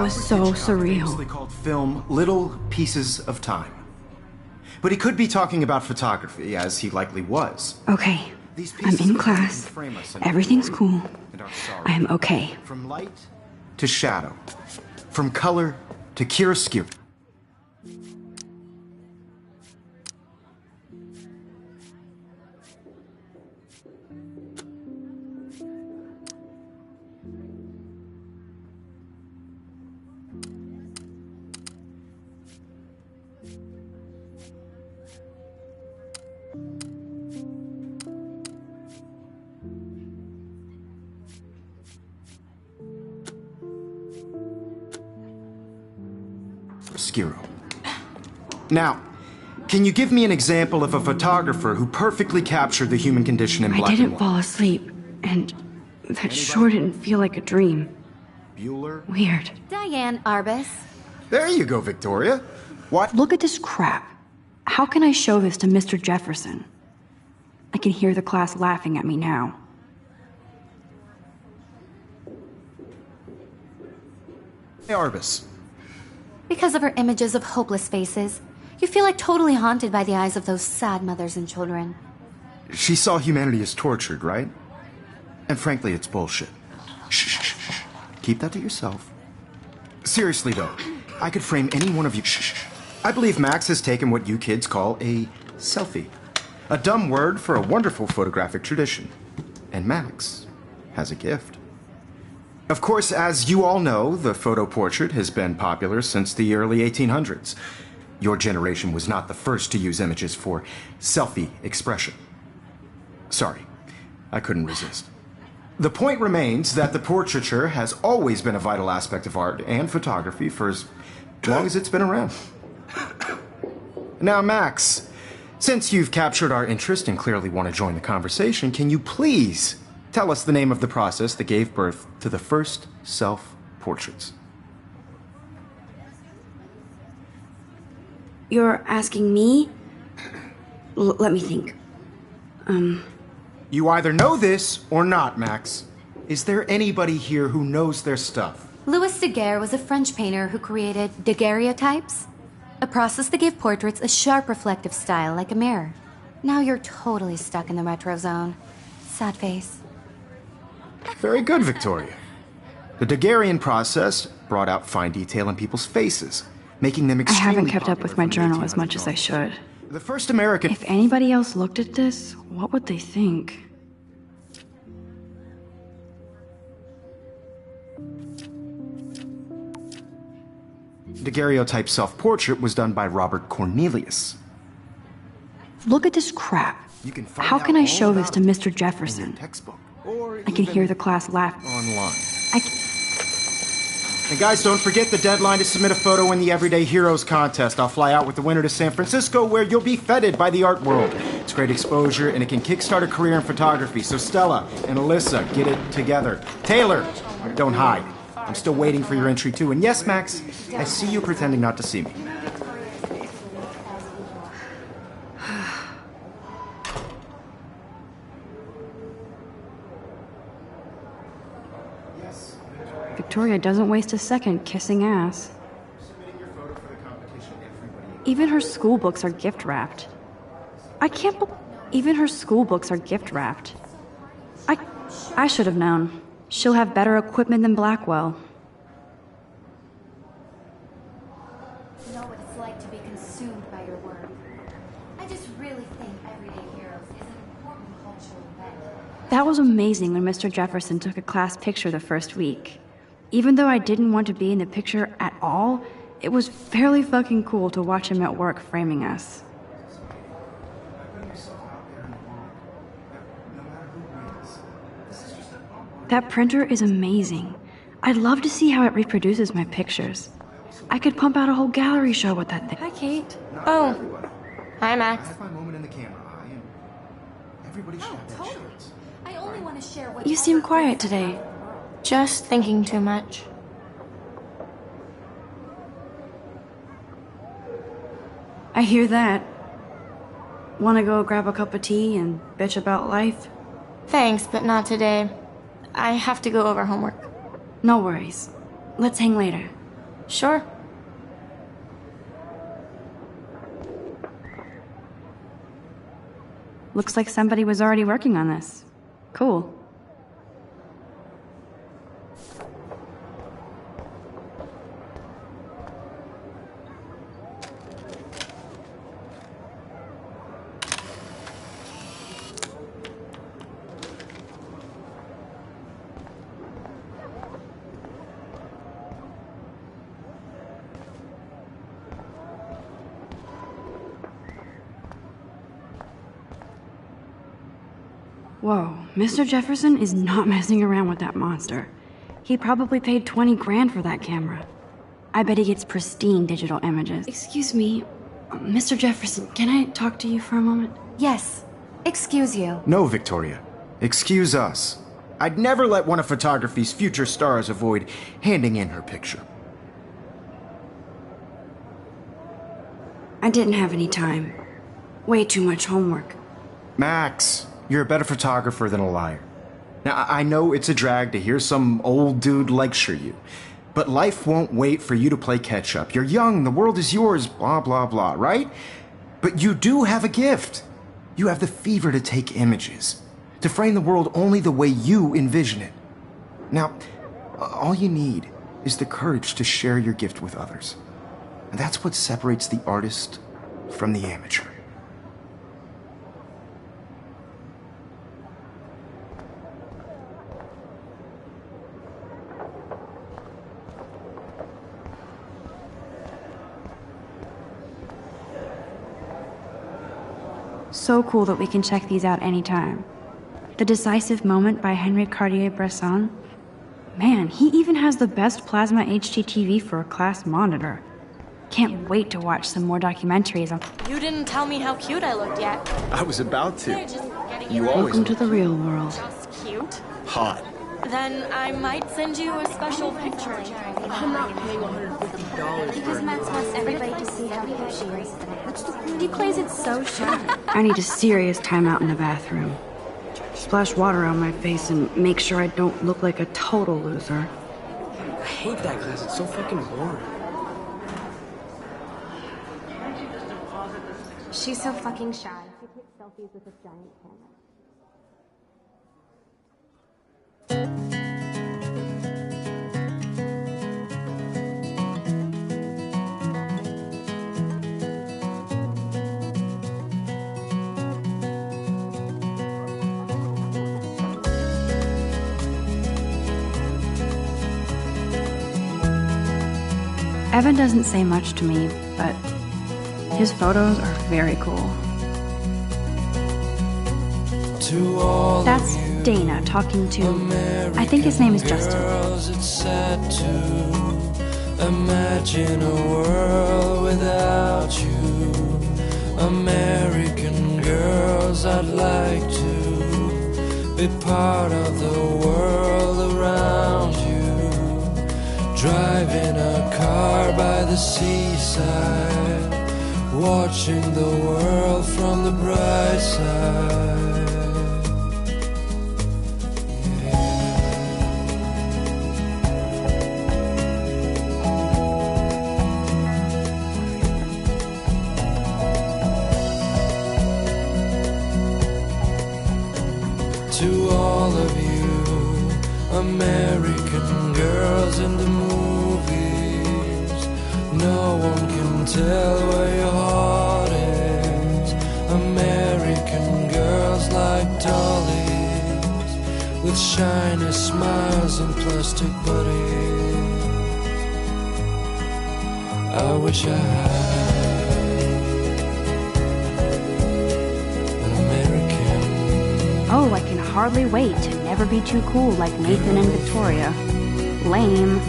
was so surreal. Famously called film Little Pieces of Time. But he could be talking about photography, as he likely was. Okay, I'm in class. Everything's cool. I am okay. From light to shadow. From color to chiaroscuro. Now, can you give me an example of a photographer who perfectly captured the human condition in black and white? I didn't fall asleep, and that sure didn't feel like a dream. Bueller? Weird. Diane Arbus. There you go, Victoria. What? Look at this crap. How can I show this to Mr. Jefferson? I can hear the class laughing at me now. Hey, Arbus. Because of her images of hopeless faces, you feel like totally haunted by the eyes of those sad mothers and children. She saw humanity as tortured, right? And frankly, it's bullshit. Shh, shh, shh, shh. Keep that to yourself. Seriously, though, I could frame any one of you. Shh, shh. I believe Max has taken what you kids call a selfie. A dumb word for a wonderful photographic tradition. And Max has a gift. Of course, as you all know, the photo portrait has been popular since the early 1800s. Your generation was not the first to use images for selfie expression. Sorry, I couldn't resist. The point remains that the portraiture has always been a vital aspect of art and photography for as long as it's been around. Now, Max, since you've captured our interest and clearly want to join the conversation, can you please tell us the name of the process that gave birth to the first self-portraits? You're asking me? Let me think. You either know this or not, Max. Is there anybody here who knows their stuff? Louis Daguerre was a French painter who created daguerreotypes, a process that gave portraits a sharp reflective style like a mirror. Now you're totally stuck in the retro zone. Sad face. Very good, Victoria. The Daguerrean process brought out fine detail in people's faces, making them I extremely haven't kept up popular with my from the journal as much 1800s as I should. The first American... If anybody else looked at this, what would they think? Daguerreotype self-portrait was done by Robert Cornelius. Look at this crap. You can find How out can I all show this about to it Mr. in your Jefferson? textbook, or I can even hear the class laugh. online. I And guys, don't forget the deadline to submit a photo in the Everyday Heroes contest. I'll fly out with the winner to San Francisco, where you'll be feted by the art world. It's great exposure, and it can kickstart a career in photography. So Stella and Alyssa, get it together. Taylor, don't hide. I'm still waiting for your entry, too. And yes, Max, I see you pretending not to see me. Victoria doesn't waste a second kissing ass. Even her school books are gift wrapped. I can't believe even her school books are gift wrapped. I should have known. She'll have better equipment than Blackwell. Know what it's like to be consumed by your work. I just really think Everyday Heroes is an important cultural event. That was amazing when Mr. Jefferson took a class picture the first week. Even though I didn't want to be in the picture at all, it was fairly fucking cool to watch him at work framing us. That printer is amazing. I'd love to see how it reproduces my pictures. I could pump out a whole gallery show with that thing. Hi, Kate. Oh. Hi, Max. I have my moment in the camera eye, and everybody should have that shot. I only want to share what You seem quiet today. Just thinking too much. I hear that. Wanna go grab a cup of tea and bitch about life? Thanks, but not today. I have to go over homework. No worries. Let's hang later. Sure. Looks like somebody was already working on this. Cool. Whoa, Mr. Jefferson is not messing around with that monster. He probably paid 20 grand for that camera. I bet he gets pristine digital images. Excuse me, Mr. Jefferson, can I talk to you for a moment? Yes. Excuse you. No, Victoria. Excuse us. I'd never let one of photography's future stars avoid handing in her picture. I didn't have any time. Way too much homework. Max, you're a better photographer than a liar. Now, I know it's a drag to hear some old dude lecture you, but life won't wait for you to play catch up. You're young, the world is yours, blah, blah, blah, right? But you do have a gift. You have the fever to take images, to frame the world only the way you envision it. Now, all you need is the courage to share your gift with others. And that's what separates the artist from the amateur. So cool that we can check these out anytime. The Decisive Moment by Henri Cartier-Bresson. Man, he even has the best plasma HDTV for a class monitor. Can't wait to watch some more documentaries on... You didn't tell me how cute I looked yet. I was about to. You're just getting You your always Welcome to the real world. just cute. hot. Then I might send you a special picture. I'm not paying $150 Because Max wants everybody to see how cute she is. He plays it so shy. I need a serious timeout in the bathroom. Splash water on my face and make sure I don't look like a total loser. I hate that class. It's so fucking boring. She's so fucking shy. She takes selfies with a giant camera. Evan doesn't say much to me, but his photos are very cool. That's Dana talking to, I think his name is Justin. It's sad to imagine a world without you. American girls, I'd like to be part of the world around you. Driving a car by the seaside, watching the world from the bright side. To all of you American girls in the movies, no one can tell where your heart is. American girls like dollies, with shiny smiles and plastic bodies. I wish I had an American. Oh, I can hardly wait to never be too cool like Nathan and Victoria. Lame.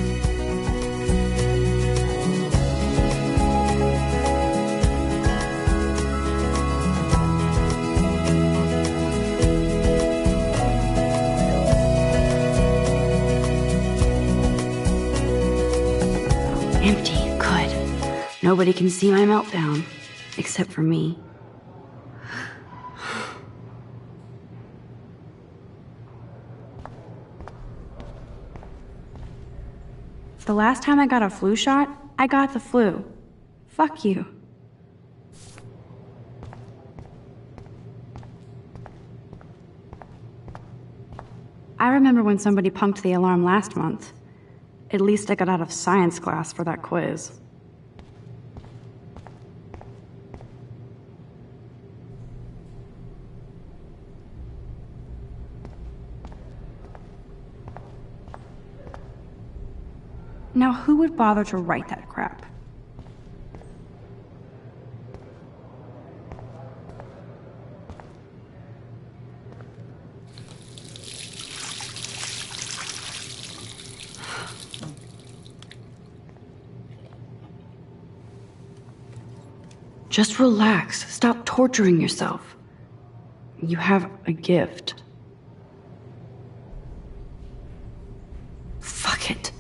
Empty. Good. Nobody can see my meltdown. Except for me. The last time I got a flu shot, I got the flu. Fuck you. I remember when somebody punked the alarm last month. At least I got out of science class for that quiz. Now, who would bother to write that crap? Just relax. Stop torturing yourself. You have a gift. Fuck it.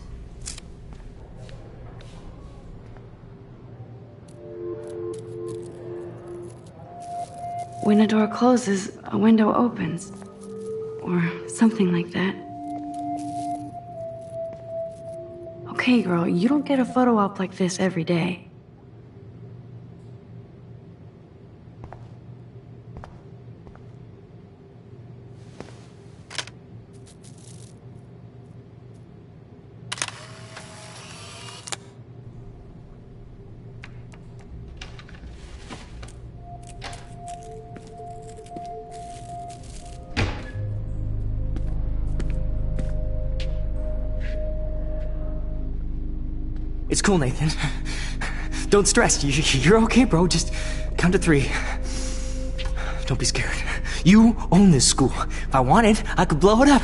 When a door closes, a window opens. Or something like that. Okay, girl, you don't get a photo op like this every day. It's cool, Nathan. Don't stress. You're okay, bro. Just count to 3. Don't be scared. You own this school. If I wanted, I could blow it up.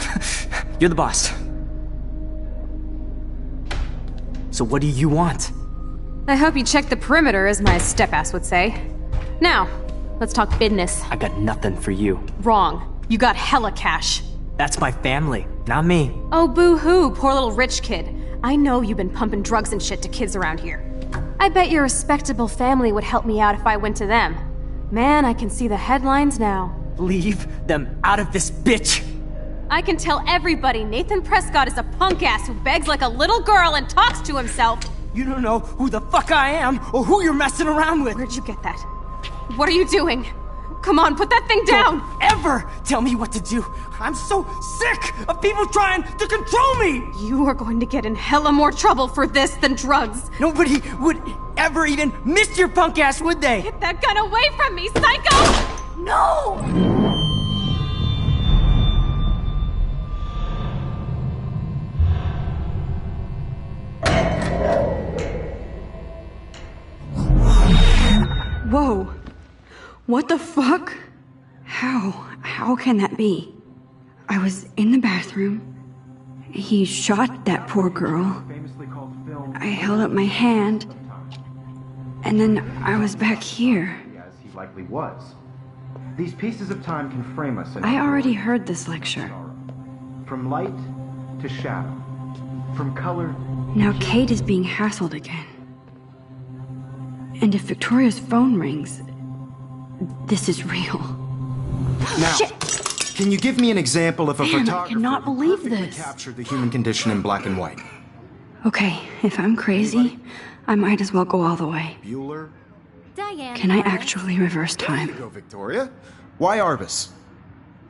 You're the boss. So what do you want? I hope you checked the perimeter, as my step-ass would say. Now, let's talk business. I got nothing for you. Wrong. You got hella cash. That's my family, not me. Oh, boo-hoo, poor little rich kid. I know you've been pumping drugs and shit to kids around here. I bet your respectable family would help me out if I went to them. Man, I can see the headlines now. Leave them out of this bitch! I can tell everybody Nathan Prescott is a punk ass who begs like a little girl and talks to himself. You don't know who the fuck I am or who you're messing around with. Where'd you get that? What are you doing? Come on, put that thing down! Don't ever tell me what to do! I'm so sick of people trying to control me! You are going to get in hella more trouble for this than drugs. Nobody would ever even miss your punk ass, would they? Get that gun away from me, psycho! No! Whoa. What the fuck? How can that be? I was in the bathroom. He shot that poor girl. I held up my hand. And then I was back here. As he likely was. These pieces of time can frame us in I already heard this lecture. From light to shadow. From color. Now Kate is being hassled again. And if Victoria's phone rings, this is real. Now, Shit! Can you give me an example of a Man, I photographer cannot who believe perfectly this. captured the human condition in black and white? Okay, if I'm crazy, I might as well go all the way. Bueller? Diane. Can I Arbus. actually reverse There you time? go, Victoria. Why Arbus?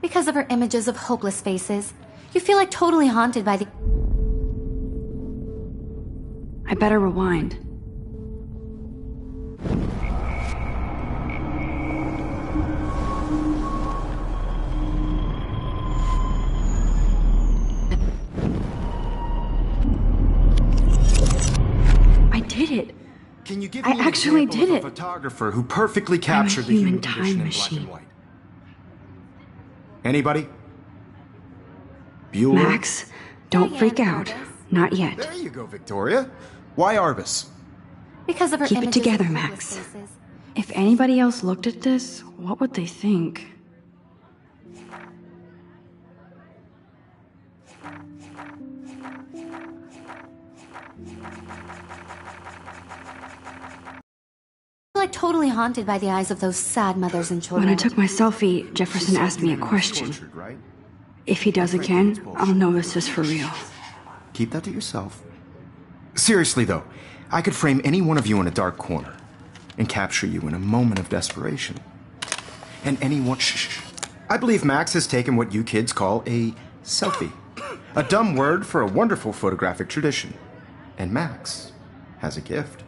Because of her images of hopeless faces. You feel like totally haunted by the... I better rewind. I did it. Can you give I me an actually example did of a it. photographer who perfectly captured the human human time condition in black machine. and white? Anybody? Bueller? Max, don't Diane freak out. Arbus. Not yet. There you go, Victoria. Why Arbus? Because of her Keep it images together, of Max. hopeless faces. If anybody else looked at this, what would they think? Like totally haunted by the eyes of those sad mothers and children. When I took my selfie, Jefferson asked me a question. Tortured, right? If he does again, I'll know this is for real. Keep that to yourself. Seriously, though, I could frame any one of you in a dark corner and capture you in a moment of desperation. And anyone... Shh. I believe Max has taken what you kids call a selfie. A dumb word for a wonderful photographic tradition. And Max has a gift.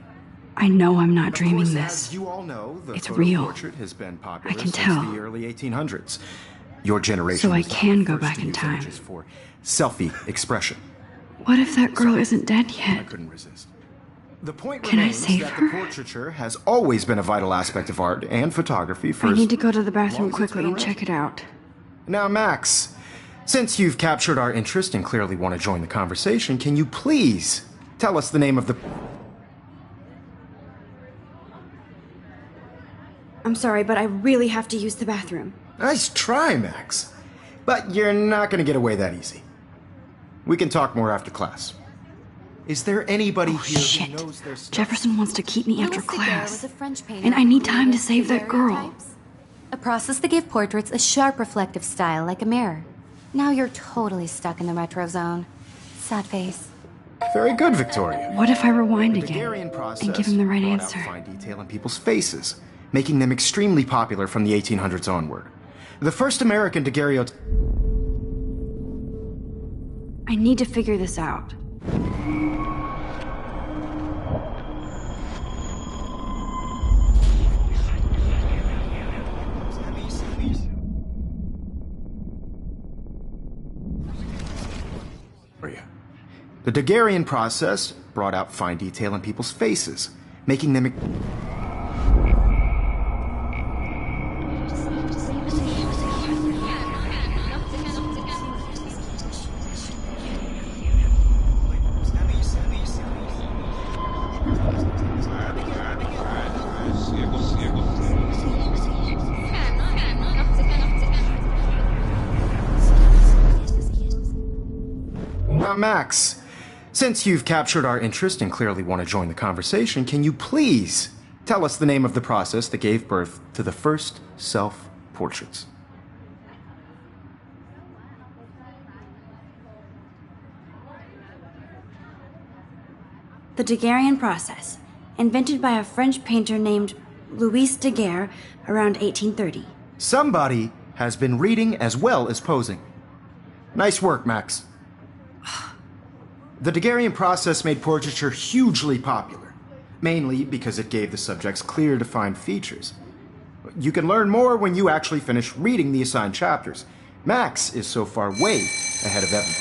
I know I'm not Of dreaming course, this. As you all know, the It's photo real. portrait has been popular I can since tell. the early 1800s. Your generation So I was not can the go first back to in use time. images for selfie expression. What if that girl isn't dead I yet? couldn't resist. The point Can I remains save that her? the portraiture has always been a vital aspect of art and photography for I as need to go to the long bathroom as it's quickly been and around. check it out. Now, Max, since you've captured our interest and clearly want to join the conversation, can you please tell us the name of the... I'm sorry, but I really have to use the bathroom. Nice try, Max. But you're not going to get away that easy. We can talk more after class. Is there anybody here Shit. who knows their stuff? Jefferson wants to keep me after Louis Daguerre was class. a French painter And I who need time to created save that girl. daguerreotypes, a process that gave portraits a sharp reflective style like a mirror. Now you're totally stuck in the retro zone. Sad face. Very good, Victoria. What if I rewind The again Daguerrean process and give him the right brought answer? out fine detail in people's faces, making them extremely popular from the 1800s onward. The first American daguerreotype... I need to figure this out. The Daguerrean process brought out fine detail in people's faces, making them... Now, Max, since you've captured our interest and clearly want to join the conversation, can you please tell us the name of the process that gave birth to the first self-portraits? The Daguerrean process, invented by a French painter named Louis Daguerre around 1830. Somebody has been reading as well as posing. Nice work, Max. The Daguerrean process made portraiture hugely popular, mainly because it gave the subjects clear, defined features. You can learn more when you actually finish reading the assigned chapters. Max is so far way ahead of Evan.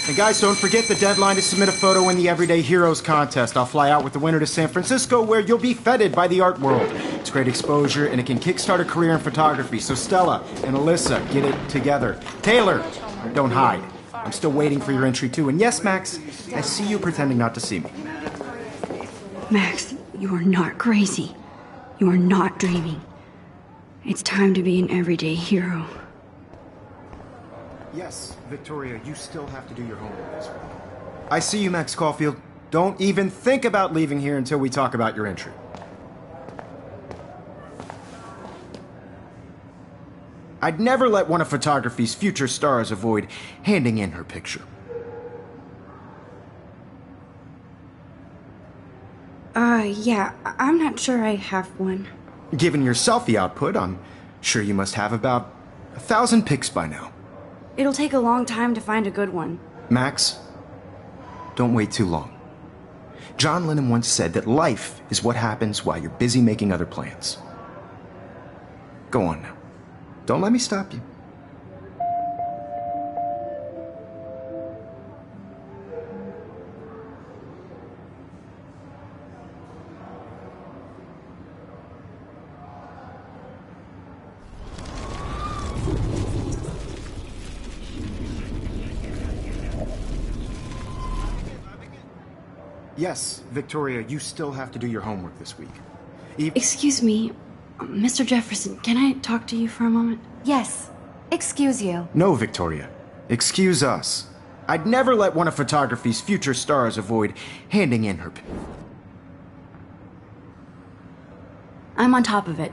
And guys, don't forget the deadline to submit a photo in the Everyday Heroes contest. I'll fly out with the winner to San Francisco, where you'll be feted by the art world. It's great exposure, and it can kickstart a career in photography. So Stella and Alyssa, get it together. Taylor, don't hide. I'm still waiting for your entry, too. And yes, Max, I see you pretending not to see me. Max, you are not crazy. You are not dreaming. It's time to be an everyday hero. Yes, Victoria, you still have to do your homework this week. I see you, Max Caulfield. Don't even think about leaving here until we talk about your entry. I'd never let one of photography's future stars avoid handing in her picture. Yeah, I'm not sure I have one. Given your selfie output, I'm sure you must have about 1,000 pics by now. It'll take a long time to find a good one. Max, don't wait too long. John Lennon once said that life is what happens while you're busy making other plans. Go on now. Don't let me stop you. Yes, Victoria, you still have to do your homework this week. Excuse me, Mr. Jefferson, can I talk to you for a moment? Yes. Excuse you. No, Victoria. Excuse us. I'd never let one of photography's future stars avoid handing in her... I'm on top of it.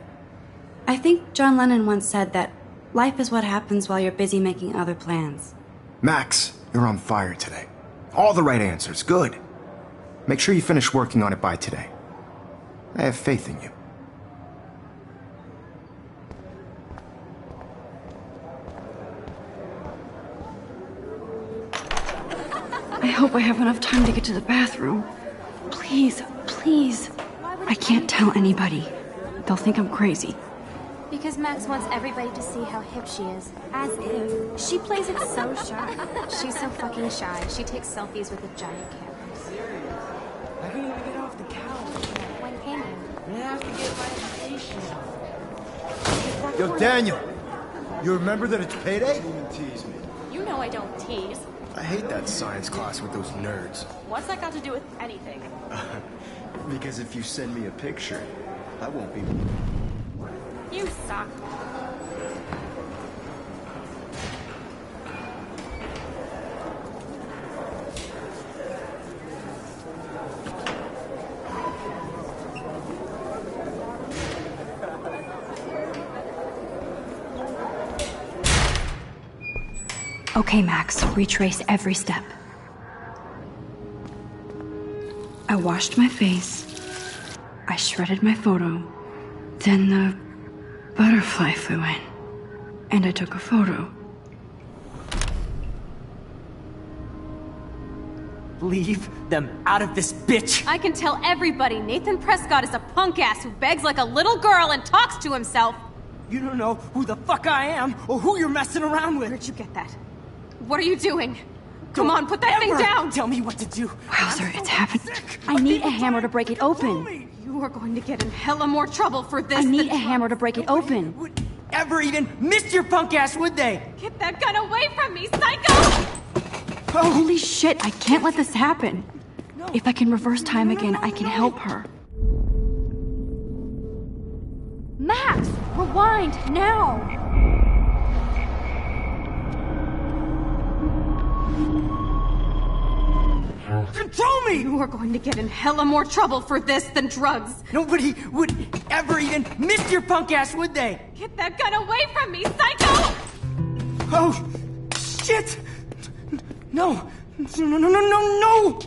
I think John Lennon once said that life is what happens while you're busy making other plans. Max, you're on fire today. All the right answers. Good. Make sure you finish working on it by today. I have faith in you. I hope I have enough time to get to the bathroom. Please, please. I can't tell anybody. They'll think I'm crazy. Because Max wants everybody to see how hip she is. As if. She plays it so shy. She's so fucking shy. She takes selfies with a giant camera. I can't even get off the couch. When can you? I have to get my education. Yo, Daniel, you remember that it's payday? Tease me. You know I don't tease. I hate that science class with those nerds. What's that got to do with anything? Because if you send me a picture, I won't be... You suck. Okay, Max, retrace every step. I washed my face. I shredded my photo. Then the butterfly flew in. And I took a photo. Leave them out of this bitch! I can tell everybody Nathan Prescott is a punk ass who begs like a little girl and talks to himself. You don't know who the fuck I am or who you're messing around with. Where'd you get that? What are you doing? Come on, put that thing down! Tell me what to do. Wowzer, it's happened. I need a hammer to break it open. You are going to get in hella more trouble for this. I need than a hammer to break it open. Would ever even miss your punk ass, would they? Get that gun away from me, psycho! Holy shit, I can't let this happen. If I can reverse time again, I can help her. Max, rewind, now! Control me! You are going to get in hella more trouble for this than drugs. Nobody would ever even miss your punk ass, would they? Get that gun away from me, psycho! Oh, shit! No! No!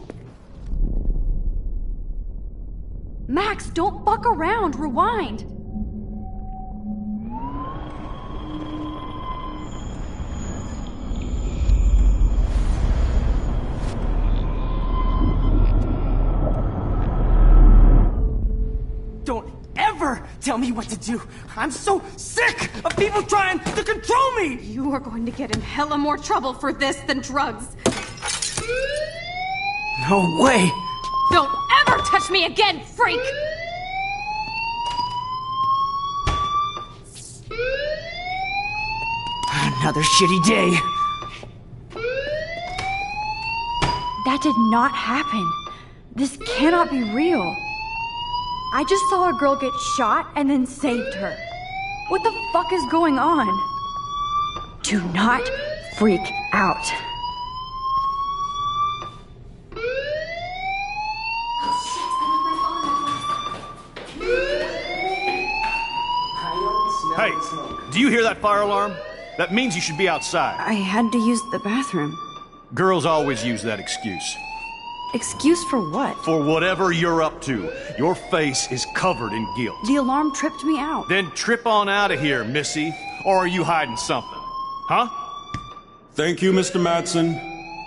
Max, don't fuck around, rewind! Don't ever tell me what to do! I'm so sick of people trying to control me! You are going to get in hella more trouble for this than drugs. No way! Don't ever touch me again, freak! Another shitty day. That did not happen. This cannot be real. I just saw a girl get shot and then saved her. What the fuck is going on? Do not freak out. Hey, do you hear that fire alarm? That means you should be outside. I had to use the bathroom. Girls always use that excuse. Excuse for what? For whatever you're up to, your face is covered in guilt. The alarm tripped me out. Then trip on out of here, Missy. Or are you hiding something? Huh? Thank you, Mr. Madsen.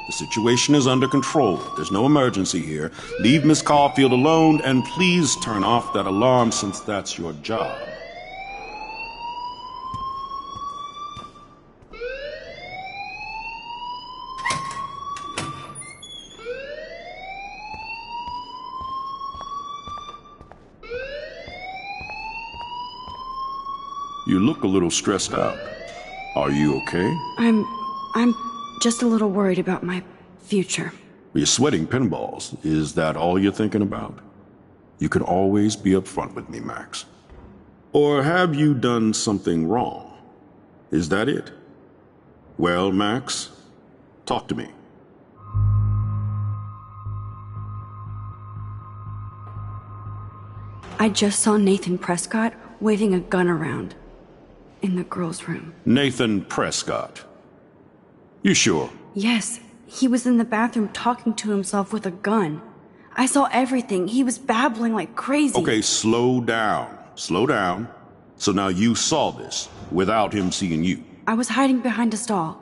The situation is under control. There's no emergency here. Leave Miss Caulfield alone, and please turn off that alarm since that's your job. You look a little stressed out. Are you okay? I'm just a little worried about my future. You're sweating pinballs. Is that all you're thinking about? You can always be upfront with me, Max. Or have you done something wrong? Is that it? Well, Max, talk to me. I just saw Nathan Prescott waving a gun around in the girls' room. Nathan Prescott. You sure? Yes, he was in the bathroom talking to himself with a gun. I saw everything. He was babbling like crazy. Okay, slow down. Slow down. So now you saw this without him seeing you. I was hiding behind a stall.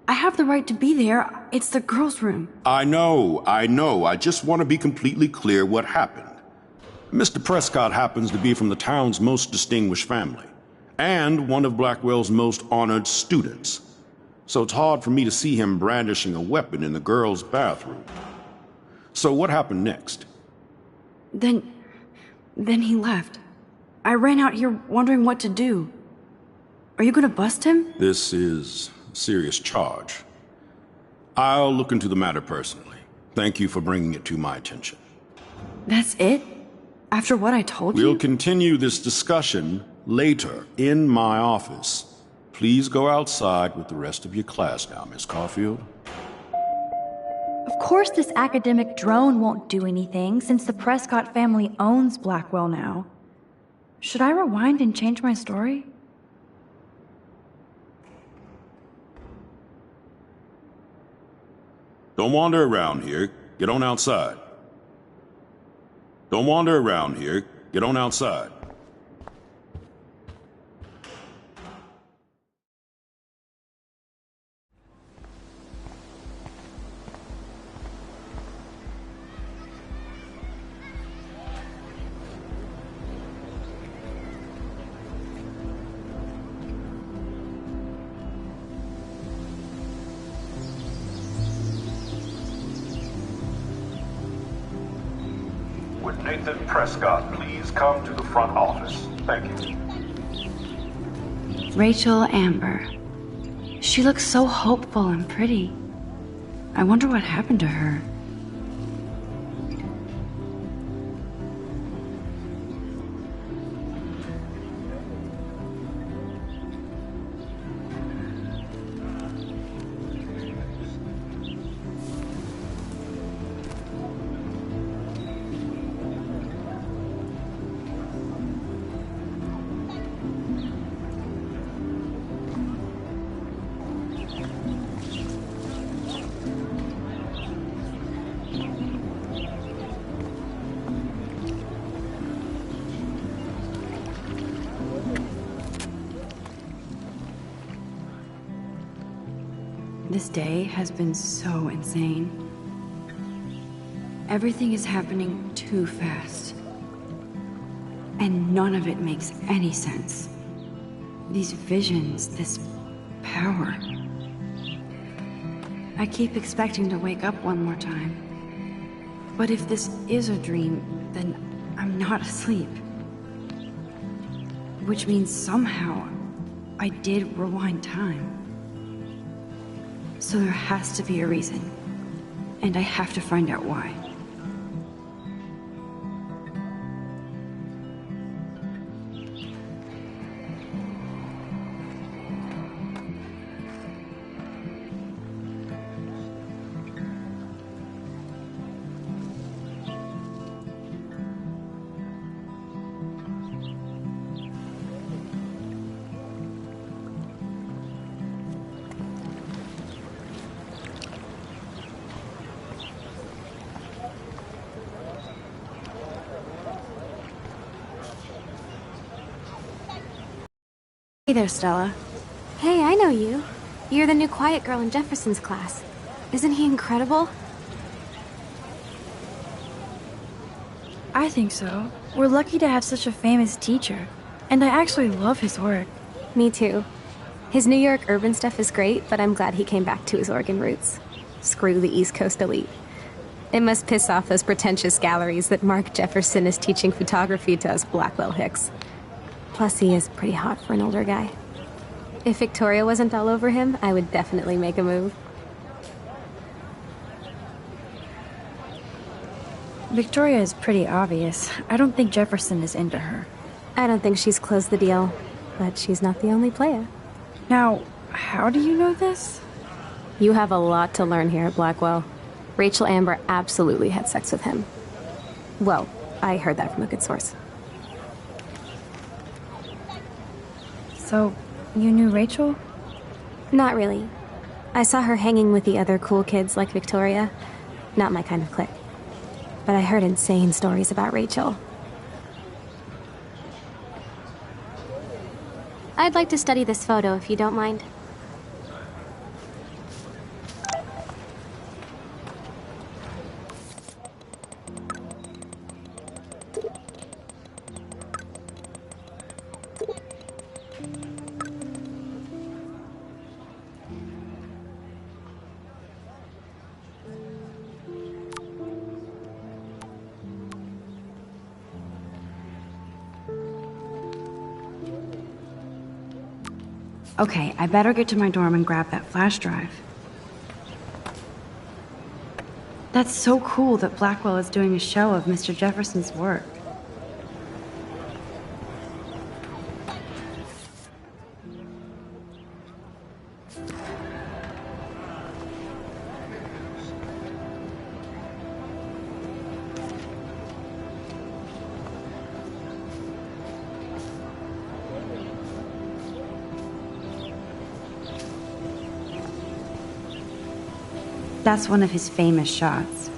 I have the right to be there. It's the girls' room. I know. I just want to be completely clear what happened. Mr. Prescott happens to be from the town's most distinguished family, and one of Blackwell's most honored students. So it's hard for me to see him brandishing a weapon in the girls' bathroom. So what happened next? Then he left. I ran out here wondering what to do. Are you gonna bust him? This is a serious charge. I'll look into the matter personally. Thank you for bringing it to my attention. That's it? After what I told you? We'll continue this discussion later in my office. Please go outside with the rest of your class now, Miss Caulfield. Of course this academic drone won't do anything, since the Prescott family owns Blackwell now. Should I rewind and change my story? Don't wander around here. Get on outside. Don't wander around here. Get on outside. Would Nathan Prescott please come to the front office? Thank you. Rachel Amber. She looks so hopeful and pretty. I wonder what happened to her. This day has been so insane. Everything is happening too fast. And none of it makes any sense. These visions, this power. I keep expecting to wake up one more time. But if this is a dream, then I'm not asleep. Which means somehow I did rewind time. So there has to be a reason. And I have to find out why. Hey there, Stella. Hey, I know you. You're the new quiet girl in Jefferson's class. Isn't he incredible? I think so. We're lucky to have such a famous teacher. And I actually love his work. Me too. His New York urban stuff is great, but I'm glad he came back to his Oregon roots. Screw the East Coast elite. It must piss off those pretentious galleries that Mark Jefferson is teaching photography to us Blackwell hicks. Plus, he is pretty hot for an older guy. If Victoria wasn't all over him, I would definitely make a move. Victoria is pretty obvious. I don't think Jefferson is into her. I don't think she's closed the deal, but she's not the only player. Now, how do you know this? You have a lot to learn here at Blackwell. Rachel Amber absolutely had sex with him. Well, I heard that from a good source. So, you knew Rachel? Not really. I saw her hanging with the other cool kids like Victoria. Not my kind of clique. but I heard insane stories about Rachel. I'd like to study this photo if you don't mind. Okay, I better get to my dorm and grab that flash drive. That's so cool that Blackwell is doing a show of Mr. Jefferson's work. That's one of his famous shots.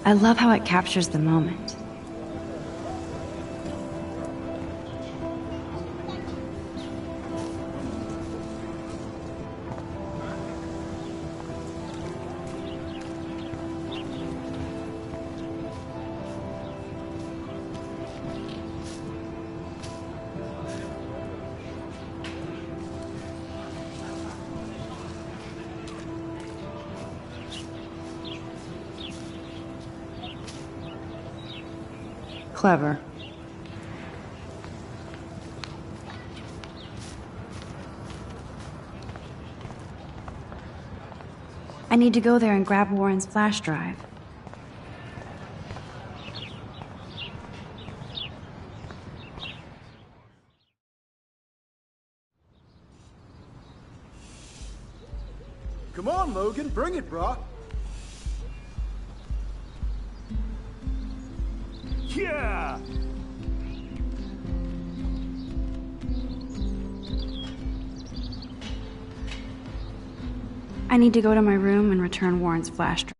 I love how it captures the moment. Clever. I need to go there and grab Warren's flash drive. Come on, Logan, bring it, brah. Yeah! I need to go to my room and return Warren's flash drive.